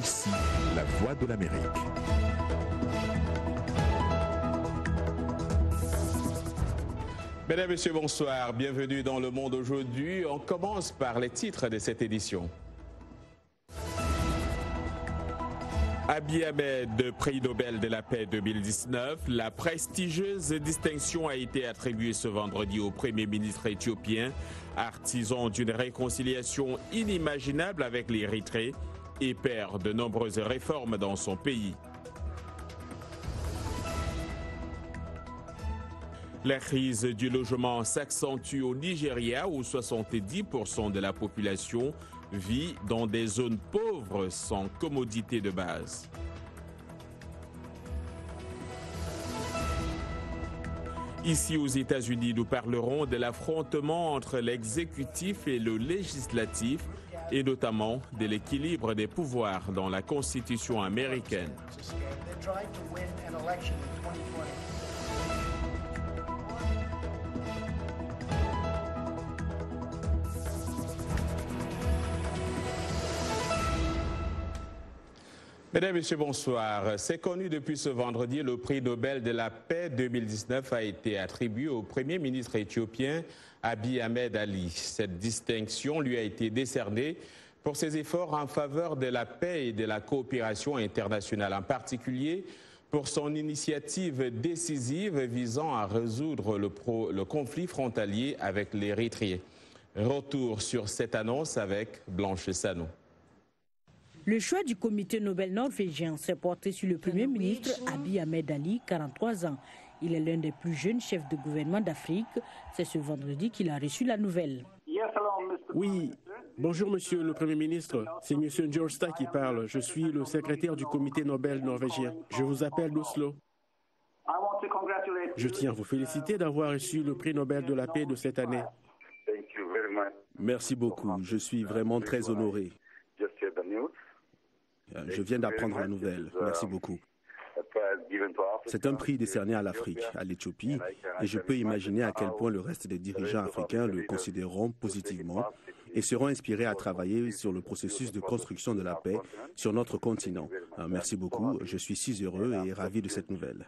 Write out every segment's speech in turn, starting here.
ici, la voix de l'Amérique. Mesdames, Messieurs, bonsoir. Bienvenue dans Le Monde aujourd'hui. On commence par les titres de cette édition. Abiy Ahmed, prix Nobel de la paix 2019. La prestigieuse distinction a été attribuée ce vendredi au Premier ministre éthiopien, artisan d'une réconciliation inimaginable avec l'Érythrée et père de nombreuses réformes dans son pays. La crise du logement s'accentue au Nigeria où 70% de la population vit dans des zones pauvres sans commodité de base. Ici aux États-Unis, nous parlerons de l'affrontement entre l'exécutif et le législatif et notamment de l'équilibre des pouvoirs dans la Constitution américaine. Mesdames et Messieurs, bonsoir. C'est connu depuis ce vendredi, le prix Nobel de la paix 2019 a été attribué au Premier ministre éthiopien Abiy Ahmed Ali. Cette distinction lui a été décernée pour ses efforts en faveur de la paix et de la coopération internationale, en particulier pour son initiative décisive visant à résoudre le conflit frontalier avec l'Érythrée. Retour sur cette annonce avec Blanche Sano. Le choix du comité Nobel norvégien s'est porté sur le Premier ministre Abiy Ahmed Ali, 43 ans. Il est l'un des plus jeunes chefs de gouvernement d'Afrique. C'est ce vendredi qu'il a reçu la nouvelle. Oui, bonjour Monsieur le Premier ministre. C'est Monsieur Njolstad qui parle. Je suis le secrétaire du comité Nobel norvégien. Je vous appelle d'Oslo. Je tiens à vous féliciter d'avoir reçu le prix Nobel de la paix de cette année. Merci beaucoup. Je suis vraiment très honoré. Je viens d'apprendre la nouvelle. Merci beaucoup. C'est un prix décerné à l'Afrique, à l'Éthiopie, et je peux imaginer à quel point le reste des dirigeants africains le considéreront positivement et seront inspirés à travailler sur le processus de construction de la paix sur notre continent. Merci beaucoup. Je suis si heureux et ravi de cette nouvelle.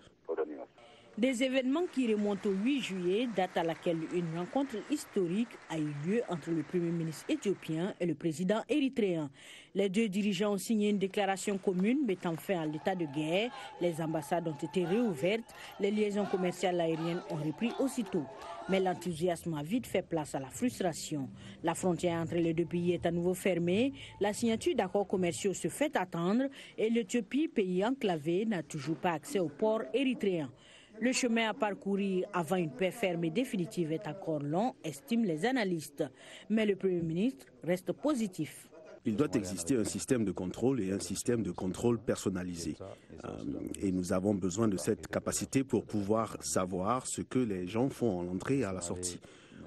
Des événements qui remontent au 8 juillet, date à laquelle une rencontre historique a eu lieu entre le Premier ministre éthiopien et le président érythréen. Les deux dirigeants ont signé une déclaration commune mettant fin à l'état de guerre. Les ambassades ont été réouvertes. Les liaisons commerciales aériennes ont repris aussitôt. Mais l'enthousiasme a vite fait place à la frustration. La frontière entre les deux pays est à nouveau fermée. La signature d'accords commerciaux se fait attendre et l'Éthiopie, pays enclavé, n'a toujours pas accès au port érythréen. Le chemin à parcourir avant une paix ferme et définitive est encore long, estiment les analystes. Mais le Premier ministre reste positif. Il doit exister un système de contrôle et un système de contrôle personnalisé. Et nous avons besoin de cette capacité pour pouvoir savoir ce que les gens font à l'entrée et à la sortie.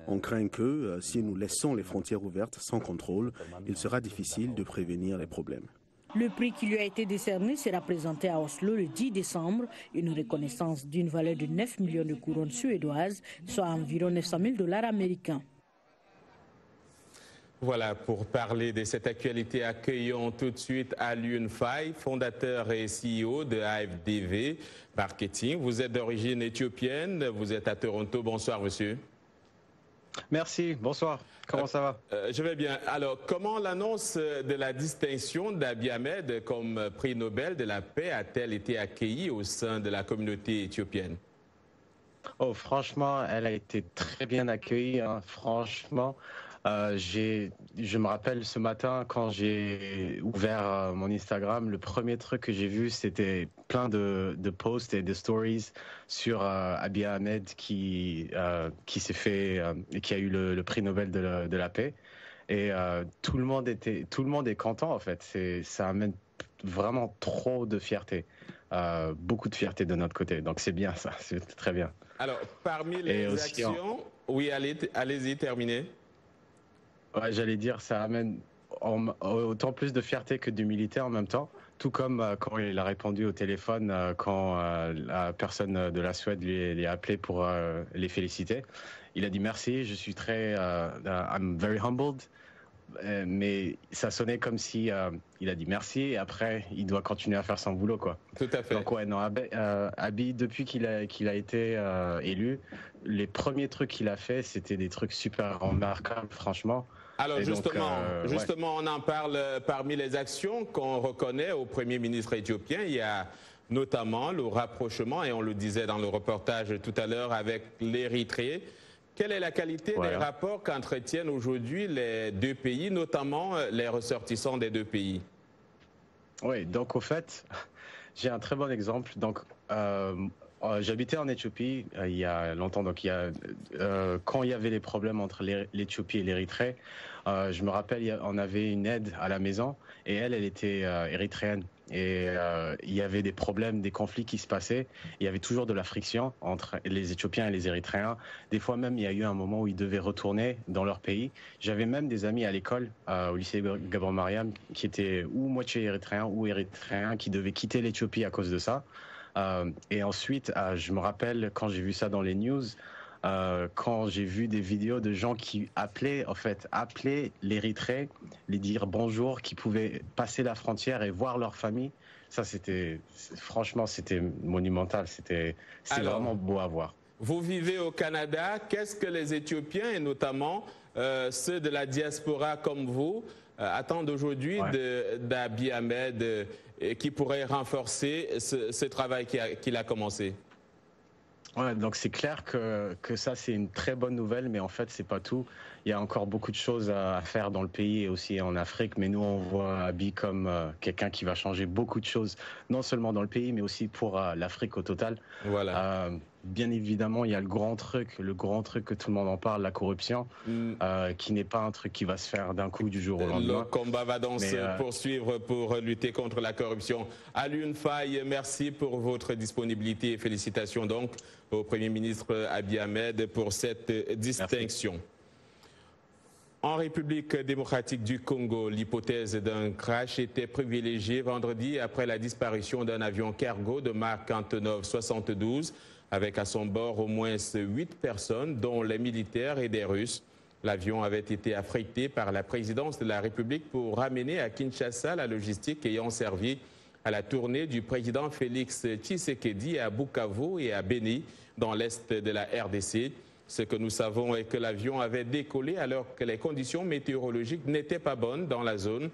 On craint que si nous laissons les frontières ouvertes sans contrôle, il sera difficile de prévenir les problèmes. Le prix qui lui a été décerné sera présenté à Oslo le 10 décembre, une reconnaissance d'une valeur de 9 millions de couronnes suédoises, soit environ 900 000 $ américains. Voilà, pour parler de cette actualité, accueillons tout de suite Alioune Faye, fondateur et CEO de AFDV Marketing. Vous êtes d'origine éthiopienne, vous êtes à Toronto. Bonsoir, monsieur. Merci, bonsoir. Comment ça va? Je vais bien. Alors, comment l'annonce de la distinction d'Abiy Ahmed comme prix Nobel de la paix a-t-elle été accueillie au sein de la communauté éthiopienne? Oh, franchement, elle a été très bien accueillie. Hein. Franchement, je me rappelle ce matin quand j'ai ouvert mon Instagram, le premier truc que j'ai vu, c'était plein de posts et de stories sur Abiy Ahmed qui s'est fait et qui a eu le prix Nobel de la paix. Et tout le monde est content en fait. Ça amène vraiment trop de fierté, beaucoup de fierté de notre côté. Donc c'est bien ça, c'est très bien. Alors parmi les actions, oui, allez-y, terminez. Ouais, j'allais dire, ça amène autant plus de fierté que d'humilité en même temps, tout comme quand il a répondu au téléphone, quand la personne de la Suède lui a appelé pour les féliciter. Il a dit merci, je suis I'm very humbled mais ça sonnait comme si il a dit merci et après il doit continuer à faire son boulot, quoi. Tout à fait. Donc ouais, non, Abiy, depuis qu'il a été élu, les premiers trucs qu'il a fait, c'était des trucs super remarquables, franchement. Alors justement, on en parle parmi les actions qu'on reconnaît au Premier ministre éthiopien. Il y a notamment le rapprochement, et on le disait dans le reportage tout à l'heure, avec l'Érythrée. Quelle est la qualité des rapports qu'entretiennent aujourd'hui les deux pays, notamment les ressortissants des deux pays? Oui, donc au fait, j'ai un très bon exemple. Donc, j'habitais en Éthiopie il y a longtemps. Donc, quand il y avait les problèmes entre l'Éthiopie et l'Érythrée, je me rappelle, on avait une aide à la maison et elle était érythréenne. Et il y avait des problèmes, des conflits qui se passaient. Il y avait toujours de la friction entre les Éthiopiens et les Érythréens. Des fois même, il y a eu un moment où ils devaient retourner dans leur pays. J'avais même des amis à l'école, au lycée Gabriel Mariam, qui étaient ou moitié érythréens ou érythréens, qui devaient quitter l'Éthiopie à cause de ça. Et ensuite, je me rappelle quand j'ai vu ça dans les news, quand j'ai vu des vidéos de gens qui appelaient l'Érythrée, les dire bonjour, qui pouvaient passer la frontière et voir leur famille. Ça, franchement, c'était monumental. C'est vraiment beau à voir. Vous vivez au Canada. Qu'est-ce que les Éthiopiens, et notamment ceux de la diaspora comme vous, attendent aujourd'hui d'Abiy Ahmed, qui pourrait renforcer ce travail qu'il a commencé? Ouais, donc c'est clair que ça c'est une très bonne nouvelle, mais en fait c'est pas tout. Il y a encore beaucoup de choses à faire dans le pays et aussi en Afrique, mais nous on voit Abiy comme quelqu'un qui va changer beaucoup de choses, non seulement dans le pays, mais aussi pour l'Afrique au total. Voilà. Bien évidemment, il y a le grand truc que tout le monde en parle, la corruption, qui n'est pas un truc qui va se faire d'un coup du jour au lendemain. Le combat va donc se poursuivre pour lutter contre la corruption. Alioune Faye, merci pour votre disponibilité et félicitations donc au Premier ministre Abiy Ahmed pour cette distinction. Merci. En République démocratique du Congo, l'hypothèse d'un crash était privilégiée vendredi après la disparition d'un avion cargo de marque Antonov 72 avec à son bord au moins 8 personnes, dont les militaires et des Russes. L'avion avait été affrété par la présidence de la République pour ramener à Kinshasa la logistique ayant servi à la tournée du président Félix Tshisekedi à Bukavu et à Beni, dans l'est de la RDC. Ce que nous savons est que l'avion avait décollé alors que les conditions météorologiques n'étaient pas bonnes dans la zone.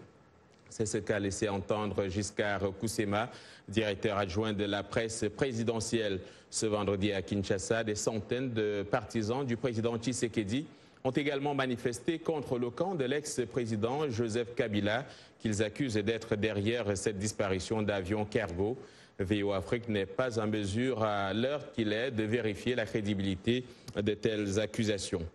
C'est ce qu'a laissé entendre Giscard Koussema, directeur adjoint de la presse présidentielle. Ce vendredi à Kinshasa, des centaines de partisans du président Tshisekedi ont également manifesté contre le camp de l'ex-président Joseph Kabila, qu'ils accusent d'être derrière cette disparition d'avions cargo. VOA Afrique n'est pas en mesure, à l'heure qu'il est, de vérifier la crédibilité de telles accusations.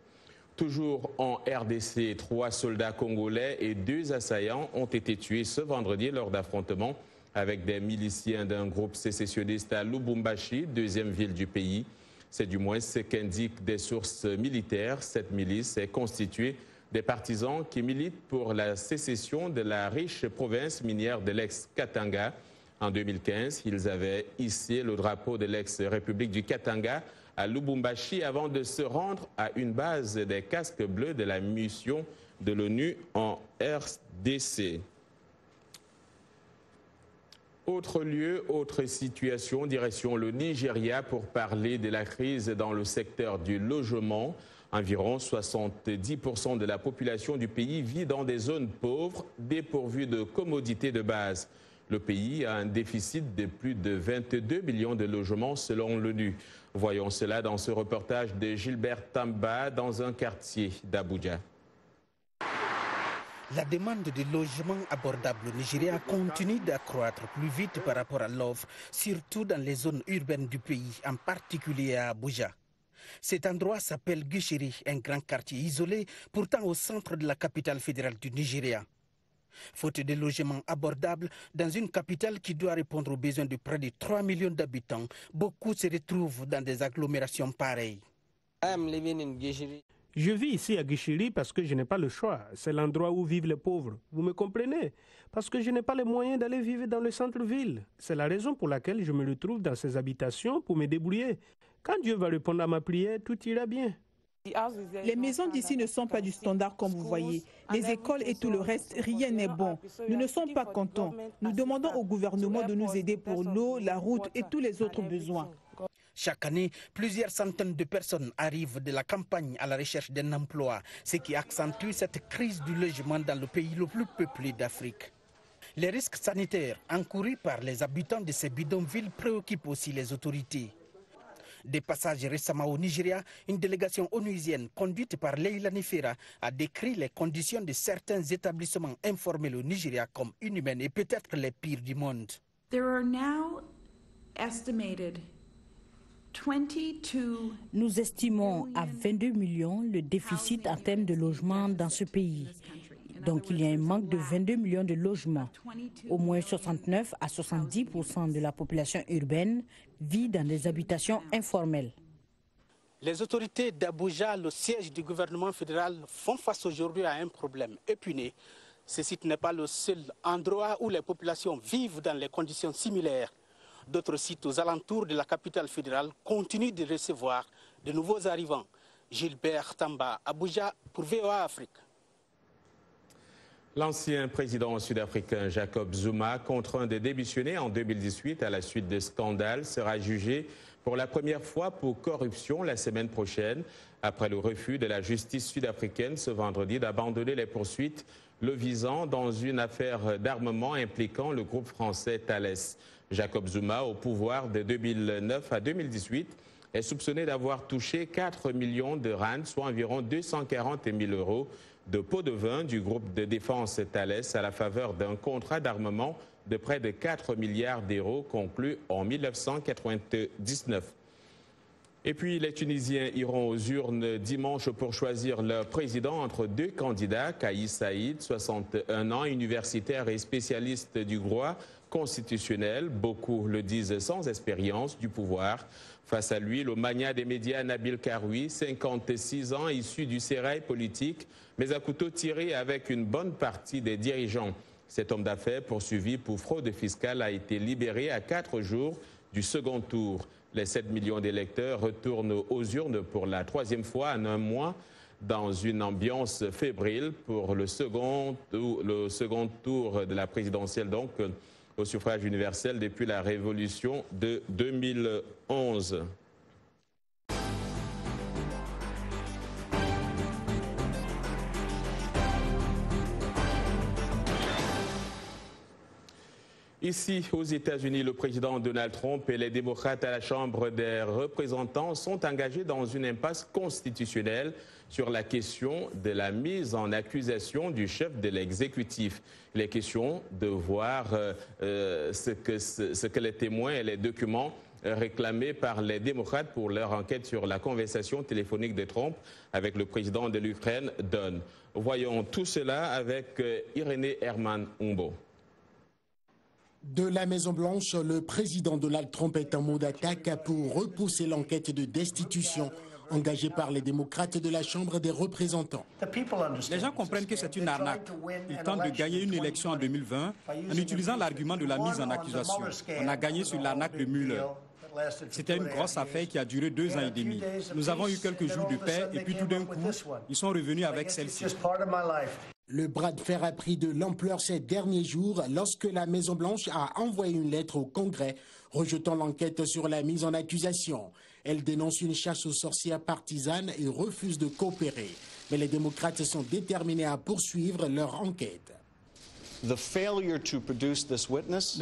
Toujours en RDC, 3 soldats congolais et 2 assaillants ont été tués ce vendredi lors d'affrontements avec des miliciens d'un groupe sécessionniste à Lubumbashi, deuxième ville du pays. C'est du moins ce qu'indiquent des sources militaires. Cette milice est constituée des partisans qui militent pour la sécession de la riche province minière de l'ex-Katanga. En 2015, ils avaient hissé le drapeau de l'ex-république du Katanga à Lubumbashi avant de se rendre à une base des casques bleus de la mission de l'ONU en RDC. Autre lieu, autre situation, direction le Nigeria pour parler de la crise dans le secteur du logement. Environ 70% de la population du pays vit dans des zones pauvres, dépourvues de commodités de base. Le pays a un déficit de plus de 22 millions de logements selon l'ONU. Voyons cela dans ce reportage de Gilbert Tamba dans un quartier d'Abuja. La demande de logements abordables au Nigeria continue d'accroître plus vite par rapport à l'offre, surtout dans les zones urbaines du pays, en particulier à Abuja. Cet endroit s'appelle Gushiri, un grand quartier isolé, pourtant au centre de la capitale fédérale du Nigeria. Faute de logements abordables, dans une capitale qui doit répondre aux besoins de près de 3 millions d'habitants, beaucoup se retrouvent dans des agglomérations pareilles. Je vis ici à Guichiri parce que je n'ai pas le choix. C'est l'endroit où vivent les pauvres. Vous me comprenez? Parce que je n'ai pas les moyens d'aller vivre dans le centre-ville. C'est la raison pour laquelle je me retrouve dans ces habitations pour me débrouiller. Quand Dieu va répondre à ma prière, tout ira bien. Les maisons d'ici ne sont pas du standard comme vous voyez. Les écoles et tout le reste, rien n'est bon. Nous ne sommes pas contents. Nous demandons au gouvernement de nous aider pour l'eau, la route et tous les autres besoins. Chaque année, plusieurs centaines de personnes arrivent de la campagne à la recherche d'un emploi, ce qui accentue cette crise du logement dans le pays le plus peuplé d'Afrique. Les risques sanitaires encourus par les habitants de ces bidonvilles préoccupent aussi les autorités. Des passages récemment au Nigeria, une délégation onusienne conduite par Leila Nifera a décrit les conditions de certains établissements informels au Nigeria comme inhumaines et peut-être les pires du monde. Nous estimons à 22 millions le déficit en termes de logement dans ce pays. Donc il y a un manque de 22 millions de logements. Au moins 69 à 70% de la population urbaine vit dans des habitations informelles. Les autorités d'Abuja, le siège du gouvernement fédéral, font face aujourd'hui à un problème épineux. Ce site n'est pas le seul endroit où les populations vivent dans les conditions similaires. D'autres sites aux alentours de la capitale fédérale continuent de recevoir de nouveaux arrivants. Gilbert Tamba, Abuja pour VOA Afrique. L'ancien président sud-africain Jacob Zuma, contraint de démissionner en 2018 à la suite de scandales, sera jugé pour la première fois pour corruption la semaine prochaine, après le refus de la justice sud-africaine ce vendredi d'abandonner les poursuites le visant dans une affaire d'armement impliquant le groupe français Thales. Jacob Zuma, au pouvoir de 2009 à 2018, est soupçonné d'avoir touché 4 millions de rands, soit environ 240 000 € de pots de vin du groupe de défense Thales à la faveur d'un contrat d'armement de près de 4 milliards d'euros conclu en 1999. Et puis les Tunisiens iront aux urnes dimanche pour choisir leur président entre deux candidats, Kais Saïd, 61 ans, universitaire et spécialiste du droit constitutionnel, beaucoup le disent sans expérience du pouvoir. Face à lui, le magnat des médias Nabil Karoui, 56 ans, issu du sérail politique, mais à couteau tiré avec une bonne partie des dirigeants. Cet homme d'affaires poursuivi pour fraude fiscale a été libéré à 4 jours du second tour. Les 7 millions d'électeurs retournent aux urnes pour la 3e fois en un mois dans une ambiance fébrile pour le second tour de la présidentielle, donc au suffrage universel depuis la révolution de 2011. Ici, aux États-Unis, le président Donald Trump et les démocrates à la Chambre des représentants sont engagés dans une impasse constitutionnelle sur la question de la mise en accusation du chef de l'exécutif. Il est question de voir ce que les témoins et les documents réclamés par les démocrates pour leur enquête sur la conversation téléphonique de Trump avec le président de l'Ukraine donnent. Voyons tout cela avec Irénée Herman Umbo. De la Maison-Blanche, le président Donald Trump est en mode attaque pour repousser l'enquête de destitution engagée par les démocrates de la Chambre des représentants. Les gens comprennent que c'est une arnaque. Ils tentent de gagner une élection en 2020 en utilisant l'argument de la mise en accusation. On a gagné sur l'arnaque de Mueller. C'était une grosse affaire qui a duré 2 ans et demi. Nous avons eu quelques jours de paix et puis tout d'un coup, ils sont revenus avec celle-ci. Le bras de fer a pris de l'ampleur ces derniers jours lorsque la Maison-Blanche a envoyé une lettre au Congrès rejetant l'enquête sur la mise en accusation. Elle dénonce une chasse aux sorcières partisanes et refuse de coopérer. Mais les démocrates sont déterminés à poursuivre leur enquête. Ne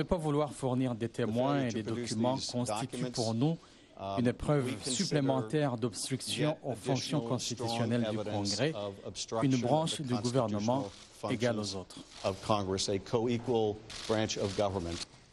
pas vouloir fournir des témoins et des documents constitue pour nous une preuve supplémentaire d'obstruction aux fonctions constitutionnelles du Congrès, une branche du gouvernement égale aux autres.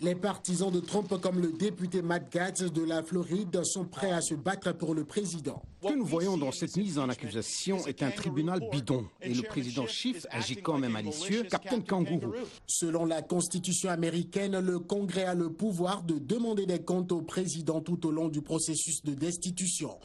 Les partisans de Trump, comme le député Matt Gaetz de la Floride, sont prêts à se battre pour le président. Ce que nous voyons dans cette mise en accusation est un tribunal bidon. Et le président Schiff agit comme un malicieux Captain Kangourou. Selon la Constitution américaine, le Congrès a le pouvoir de demander des comptes au président tout au long du processus de destitution.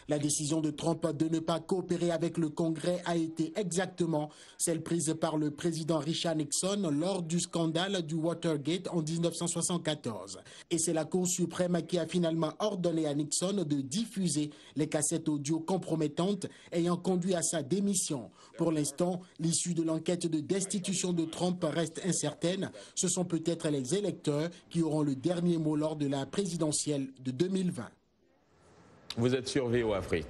La décision de Trump de ne pas coopérer avec le Congrès a été exactement celle prise par le président Richard Nixon lors du scandale du Watergate en 1974. Et c'est la Cour suprême qui a finalement ordonné à Nixon de diffuser les cassettes audio compromettantes ayant conduit à sa démission. Pour l'instant, l'issue de l'enquête de destitution de Trump reste incertaine. Ce sont peut-être les électeurs qui auront le dernier mot lors de la présidentielle de 2020. Vous êtes sur VOA Afrique.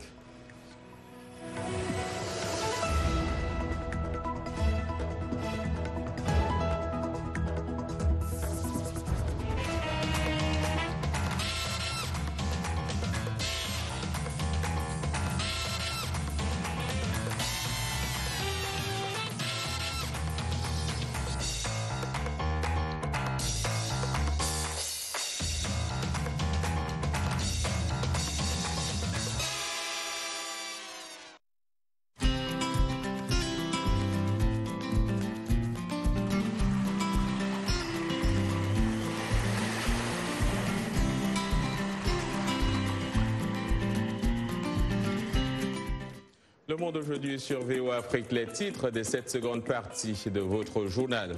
Le Monde aujourd'hui sur VOA Afrique, les titres de cette seconde partie de votre journal.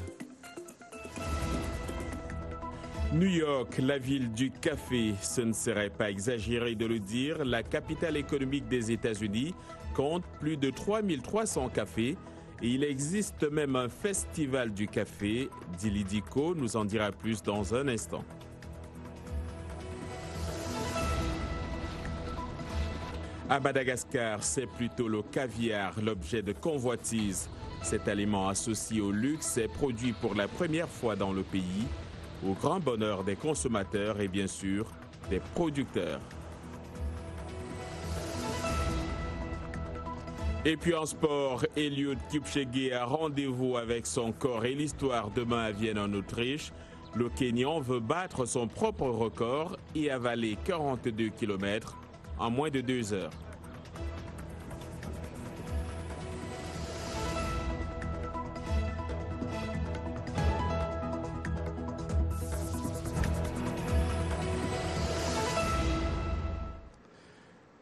New York, la ville du café, ce ne serait pas exagéré de le dire. La capitale économique des États-Unis compte plus de 3300 cafés et il existe même un festival du café. Dili Diko nous en dira plus dans un instant. À Madagascar, c'est plutôt le caviar, l'objet de convoitise. Cet aliment associé au luxe est produit pour la première fois dans le pays, au grand bonheur des consommateurs et bien sûr des producteurs. Et puis en sport, Eliud Kipchoge a rendez-vous avec son corps et l'histoire demain à Vienne en Autriche. Le Kenyan veut battre son propre record et avaler 42 km en moins de 2 heures.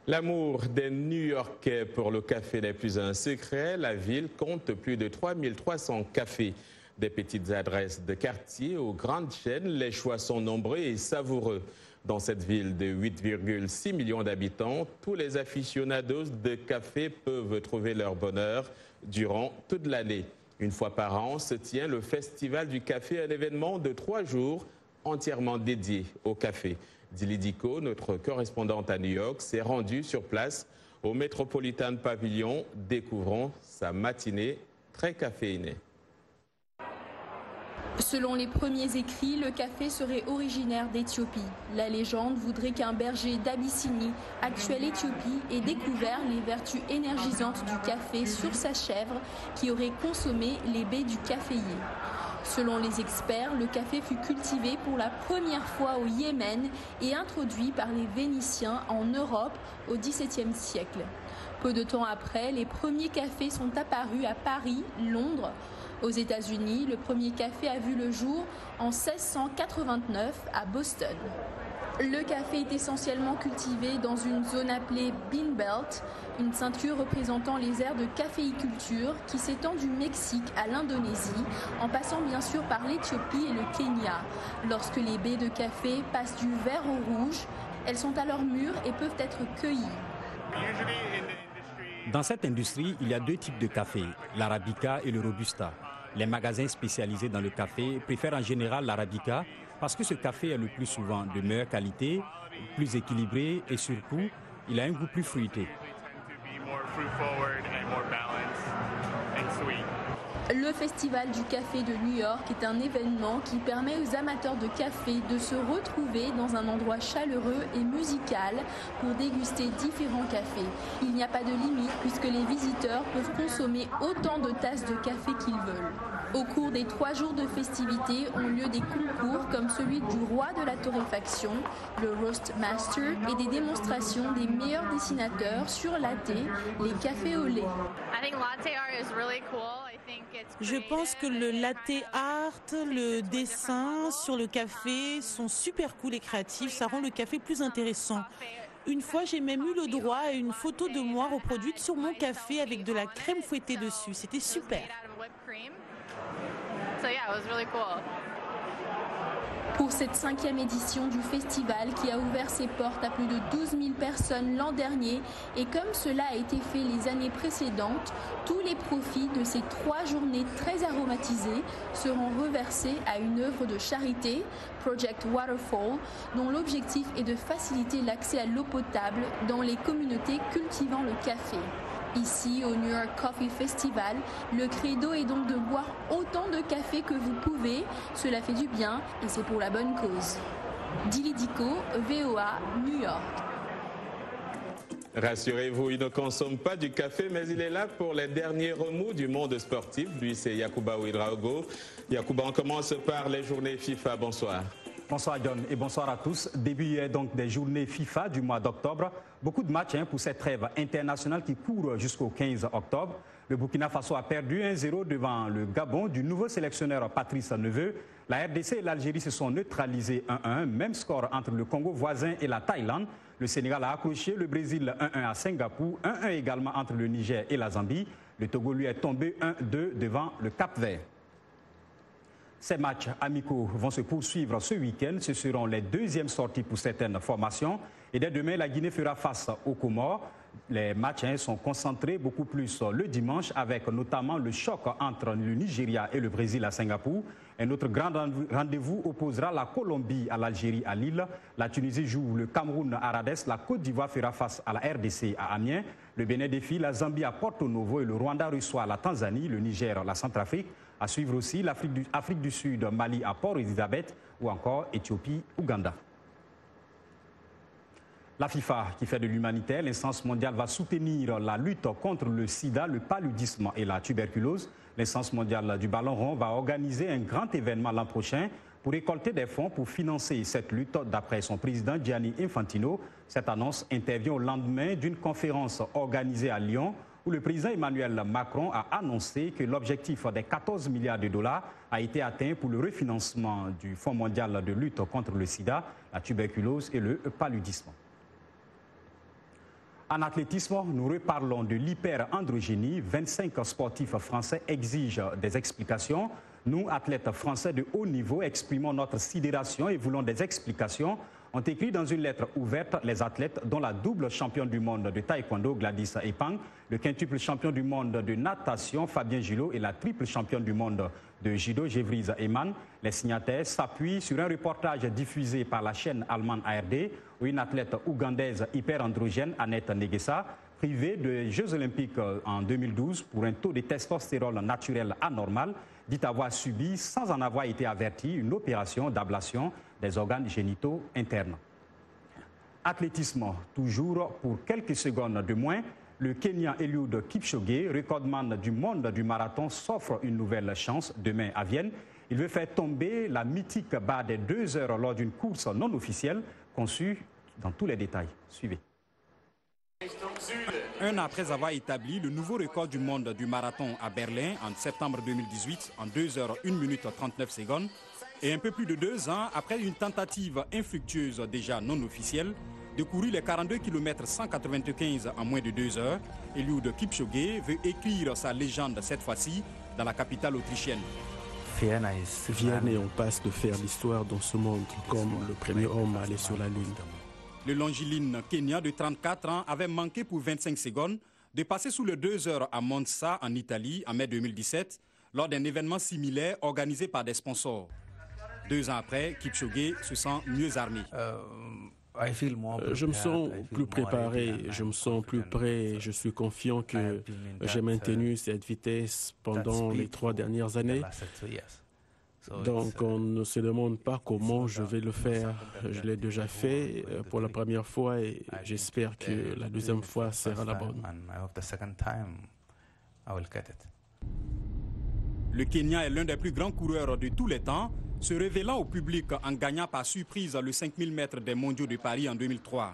L'amour des New-Yorkais pour le café n'est plus un secret. La ville compte plus de 3300 cafés. Des petites adresses de quartier aux grandes chaînes, les choix sont nombreux et savoureux. Dans cette ville de 8,6 millions d'habitants, tous les aficionados de café peuvent trouver leur bonheur durant toute l'année. Une fois par an se tient le Festival du café, un événement de 3 jours entièrement dédié au café. Dili Diko, notre correspondante à New York, s'est rendue sur place au Metropolitan Pavilion. Découvrons sa matinée très caféinée. Selon les premiers écrits, le café serait originaire d'Éthiopie. La légende voudrait qu'un berger d'Abyssinie, actuelle Éthiopie, ait découvert les vertus énergisantes du café sur sa chèvre qui aurait consommé les baies du caféier. Selon les experts, le café fut cultivé pour la première fois au Yémen et introduit par les Vénitiens en Europe au XVIIe siècle. Peu de temps après, les premiers cafés sont apparus à Paris, Londres. Aux États-Unis, le premier café a vu le jour en 1689 à Boston. Le café est essentiellement cultivé dans une zone appelée Bean Belt, une ceinture représentant les aires de caféiculture qui s'étend du Mexique à l'Indonésie, en passant bien sûr par l'Éthiopie et le Kenya. Lorsque les baies de café passent du vert au rouge, elles sont alors mûres et peuvent être cueillies. Dans cette industrie, il y a 2 types de café, l'arabica et le robusta. Les magasins spécialisés dans le café préfèrent en général l'arabica parce que ce café est le plus souvent de meilleure qualité, plus équilibré et surtout, il a un goût plus fruité. Le Festival du café de New York est un événement qui permet aux amateurs de café de se retrouver dans un endroit chaleureux et musical pour déguster différents cafés. Il n'y a pas de limite puisque les visiteurs peuvent consommer autant de tasses de café qu'ils veulent. Au cours des 3 jours de festivités ont lieu des concours comme celui du roi de la torréfaction, le Roast Master, et des démonstrations des meilleurs dessinateurs sur latte, les cafés au lait. Je pense que le latte art, le dessin sur le café sont super cool et créatifs. Ça rend le café plus intéressant. Une fois, j'ai même eu le droit à une photo de moi reproduite sur mon café avec de la crème fouettée dessus. C'était super. Pour cette 5e édition du festival qui a ouvert ses portes à plus de 12 000 personnes l'an dernier et comme cela a été fait les années précédentes, tous les profits de ces 3 journées très aromatisées seront reversés à une œuvre de charité, Project Waterfall, dont l'objectif est de faciliter l'accès à l'eau potable dans les communautés cultivant le café. Ici, au New York Coffee Festival, le credo est donc de boire autant de café que vous pouvez. Cela fait du bien et c'est pour la bonne cause. Dili Diko, VOA, New York. Rassurez-vous, il ne consomme pas du café, mais il est là pour les derniers remous du monde sportif. Lui, c'est Yacouba Ouedraogo. Yacouba, on commence par les journées FIFA. Bonsoir. Bonsoir John et bonsoir à tous. Début donc des journées FIFA du mois d'octobre. Beaucoup de matchs pour cette trêve internationale qui court jusqu'au 15 octobre. Le Burkina Faso a perdu 1-0 devant le Gabon du nouveau sélectionneur Patrice Neveu. La RDC et l'Algérie se sont neutralisés 1-1. Même score entre le Congo voisin et la Thaïlande. Le Sénégal a accroché le Brésil 1-1 à Singapour. 1-1 également entre le Niger et la Zambie. Le Togo lui est tombé 1-2 devant le Cap-Vert. Ces matchs amicaux vont se poursuivre ce week-end. Ce seront les deuxièmes sorties pour certaines formations. Et dès demain, la Guinée fera face aux Comores. Les matchs sont concentrés beaucoup plus le dimanche avec notamment le choc entre le Nigeria et le Brésil à Singapour. Un autre grand rendez-vous opposera la Colombie à l'Algérie à Lille. La Tunisie joue le Cameroun à Rades. La Côte d'Ivoire fera face à la RDC à Amiens. Le Bénin défie la Zambie à Porto Novo et le Rwanda reçoit la Tanzanie, le Niger, la Centrafrique. À suivre aussi l'Afrique du Sud, Mali à Port-Elizabeth ou encore Éthiopie, Ouganda. La FIFA, qui fait de l'humanitaire, l'instance mondiale va soutenir la lutte contre le sida, le paludisme et la tuberculose. L'instance mondiale du ballon rond va organiser un grand événement l'an prochain pour récolter des fonds pour financer cette lutte, d'après son président Gianni Infantino. Cette annonce intervient au lendemain d'une conférence organisée à Lyon où le président Emmanuel Macron a annoncé que l'objectif des 14 milliards de dollars a été atteint pour le refinancement du Fonds mondial de lutte contre le sida, la tuberculose et le paludisme. En athlétisme, nous reparlons de l'hyperandrogénie. 25 sportifs français exigent des explications. Nous, athlètes français de haut niveau, exprimons notre sidération et voulons des explications. Ont écrit dans une lettre ouverte les athlètes dont la double championne du monde de taekwondo Gladys Epang, le quintuple champion du monde de natation Fabien Gillot et la triple championne du monde de judo Gévrise Eman. Les signataires s'appuient sur un reportage diffusé par la chaîne allemande ARD où une athlète ougandaise hyperandrogène, Annette Negesa, privée des Jeux Olympiques en 2012 pour un taux de testostérone naturel anormal, dit avoir subi, sans en avoir été averti, une opération d'ablation des organes génitaux internes. Athlétisme, toujours pour quelques secondes de moins, le Kenyan Eliud Kipchoge, recordman du monde du marathon, s'offre une nouvelle chance demain à Vienne. Il veut faire tomber la mythique barre des 2 heures lors d'une course non officielle, conçue dans tous les détails. Suivez. Un an après avoir établi le nouveau record du monde du marathon à Berlin en septembre 2018 en 2 heures 1 minute 39 secondes et un peu plus de 2 ans après une tentative infructueuse déjà non officielle de courir les 42 km 195 en moins de 2 heures, Eliud Kipchoge veut écrire sa légende cette fois-ci dans la capitale autrichienne. Vienne et on passe de faire l'histoire dans ce monde comme le premier homme à aller sur la Lune. Le longiligne Kenyan de 34 ans avait manqué pour 25 secondes de passer sous les 2 heures à Monza en Italie en mai 2017 lors d'un événement similaire organisé par des sponsors. 2 ans après, Kipchoge se sent mieux armé. Je me sens plus préparé, je me sens plus prêt, je suis confiant que j'ai maintenu cette vitesse pendant les 3 dernières années. Donc on ne se demande pas comment je vais le faire. Je l'ai déjà fait pour la première fois et j'espère que la deuxième fois sera la bonne. Le Kenya est l'un des plus grands coureurs de tous les temps, se révélant au public en gagnant par surprise le 5000 mètres des mondiaux de Paris en 2003.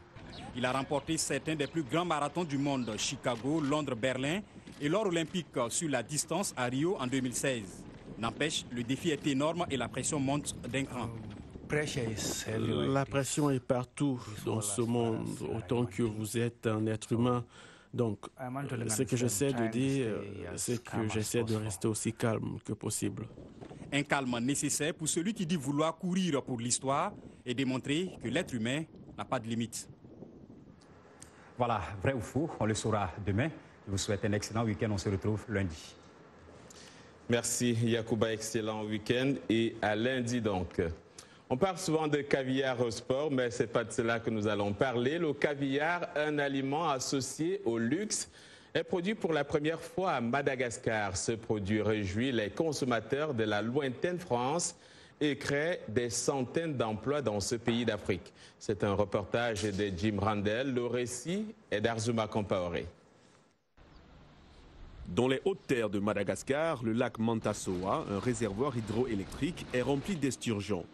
Il a remporté certains des plus grands marathons du monde, Chicago, Londres, Berlin et l'or olympique sur la distance à Rio en 2016. N'empêche, le défi est énorme et la pression monte d'un cran. La pression est partout dans ce monde, autant que vous êtes un être humain. Donc, ce que j'essaie de dire, c'est que j'essaie de rester aussi calme que possible. Un calme nécessaire pour celui qui dit vouloir courir pour l'histoire et démontrer que l'être humain n'a pas de limite. Voilà, vrai ou faux, on le saura demain. Je vous souhaite un excellent week-end, on se retrouve lundi. Merci Yacouba, excellent week-end et à lundi donc. On parle souvent de caviar au sport, mais ce n'est pas de cela que nous allons parler. Le caviar, un aliment associé au luxe, est produit pour la première fois à Madagascar. Ce produit réjouit les consommateurs de la lointaine France et crée des centaines d'emplois dans ce pays d'Afrique. C'est un reportage de Jim Randel. Le récit est d'Arzuma Compaoré. Dans les hautes terres de Madagascar, le lac Mantassoa, un réservoir hydroélectrique, est rempli d'esturgeons.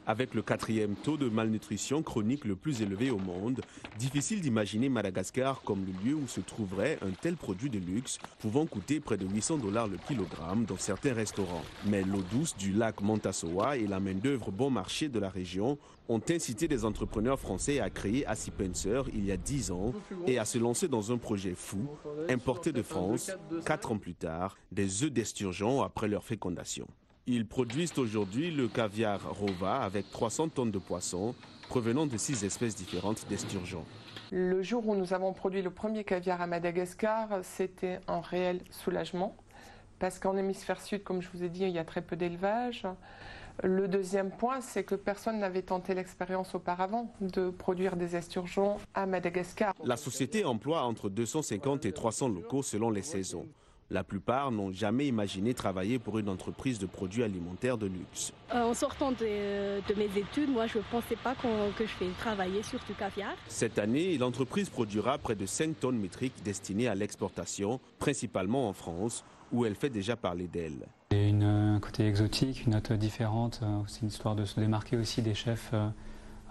Avec le 4e taux de malnutrition chronique le plus élevé au monde, difficile d'imaginer Madagascar comme le lieu où se trouverait un tel produit de luxe pouvant coûter près de $800 le kilogramme dans certains restaurants. Mais l'eau douce du lac Mantassoa et la main-d'œuvre bon marché de la région ont incité des entrepreneurs français à créer Acipenser il y a 10 ans et à se lancer dans un projet fou, importé de France, 4 ans plus tard, des œufs d'esturgeon après leur fécondation. Ils produisent aujourd'hui le caviar Rova avec 300 tonnes de poissons provenant de 6 espèces différentes d'esturgeons. Le jour où nous avons produit le premier caviar à Madagascar, c'était un réel soulagement parce qu'en hémisphère sud, comme je vous ai dit, il y a très peu d'élevage. Le deuxième point, c'est que personne n'avait tenté l'expérience auparavant de produire des esturgeons à Madagascar. La société emploie entre 250 et 300 locaux selon les saisons. La plupart n'ont jamais imaginé travailler pour une entreprise de produits alimentaires de luxe. En sortant de mes études, moi je ne pensais pas que je vais travailler sur du caviar. Cette année, l'entreprise produira près de 5 tonnes métriques destinées à l'exportation, principalement en France, où elle fait déjà parler d'elle. Il y a un côté exotique, une note différente. C'est une histoire de se démarquer aussi des chefs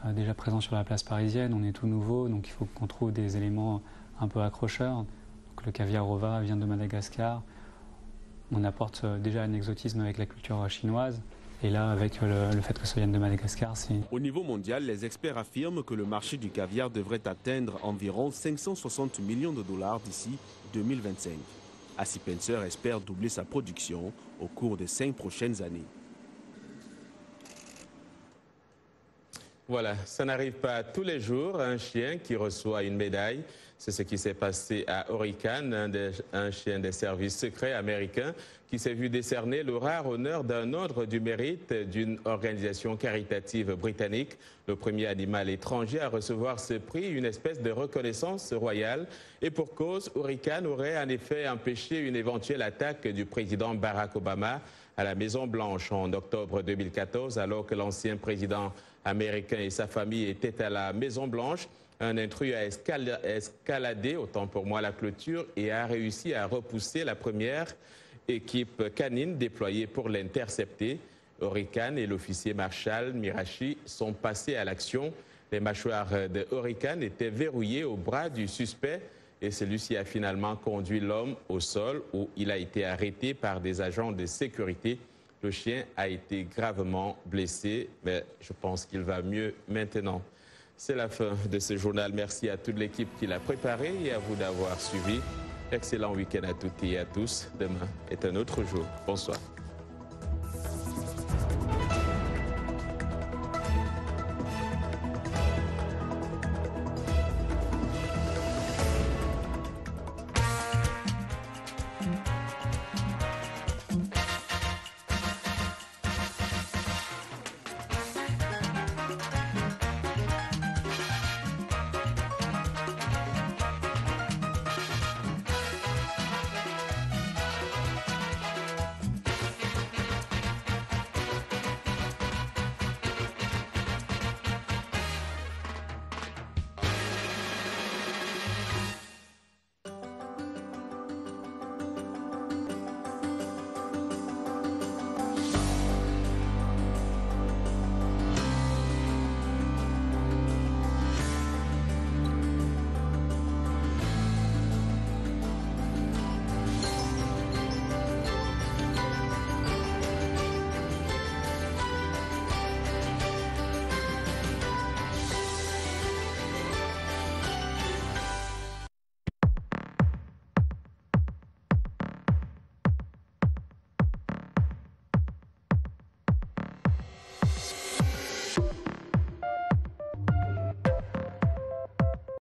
déjà présents sur la place parisienne. On est tout nouveau, donc il faut qu'on trouve des éléments un peu accrocheurs. Le caviar Rova vient de Madagascar. On apporte déjà un exotisme avec la culture chinoise. Et là, avec le fait que ça vienne de Madagascar, c'est... Au niveau mondial, les experts affirment que le marché du caviar devrait atteindre environ 560 millions de dollars d'ici 2025. Acipenser espère doubler sa production au cours des 5 prochaines années. Voilà, ça n'arrive pas tous les jours, un chien qui reçoit une médaille. C'est ce qui s'est passé à Hurricane, un chien des services secrets américains qui s'est vu décerner le rare honneur d'un ordre du mérite d'une organisation caritative britannique. Le premier animal étranger à recevoir ce prix, une espèce de reconnaissance royale. Et pour cause, Hurricane aurait en effet empêché une éventuelle attaque du président Barack Obama à la Maison-Blanche en octobre 2014, alors que l'ancien président américain et sa famille étaient à la Maison-Blanche. Un intrus a escaladé, autant pour moi, la clôture et a réussi à repousser la première équipe canine déployée pour l'intercepter. Hurricane et l'officier Marshall Mirachi sont passés à l'action. Les mâchoires de Hurricane étaient verrouillées au bras du suspect et celui-ci a finalement conduit l'homme au sol où il a été arrêté par des agents de sécurité. Le chien a été gravement blessé, mais je pense qu'il va mieux maintenant. C'est la fin de ce journal. Merci à toute l'équipe qui l'a préparé et à vous d'avoir suivi. Excellent week-end à toutes et à tous. Demain est un autre jour. Bonsoir.